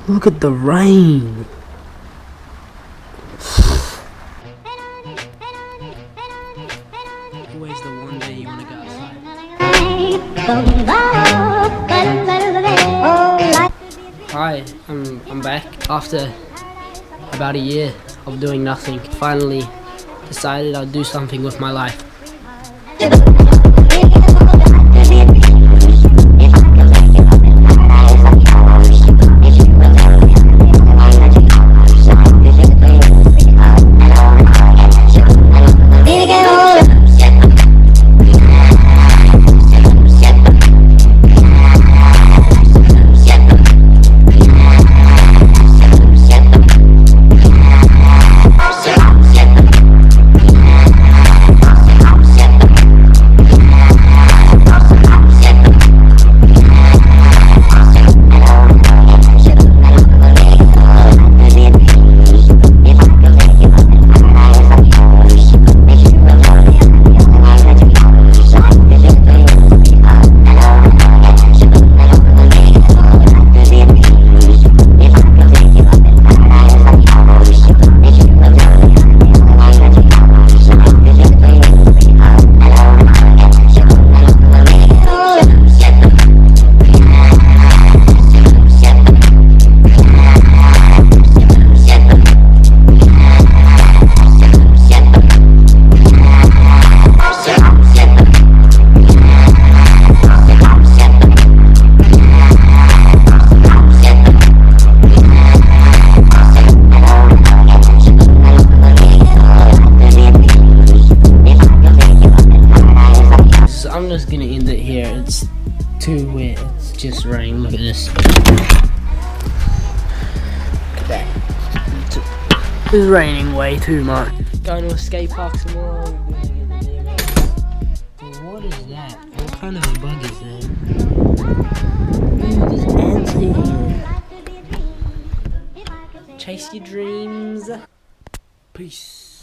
Look at the rain. Always the one day you want to go outside. Hi, I'm back after about a year of doing nothing. Finally decided I'd do something with my life. I'm just gonna end it here. It's too wet. It's just rain. Look at this. Look at that. It's raining way too much. Going to a skate park tomorrow. What is that? What kind of a bug is that? Ooh, there's ants in here. Chase your dreams. Peace.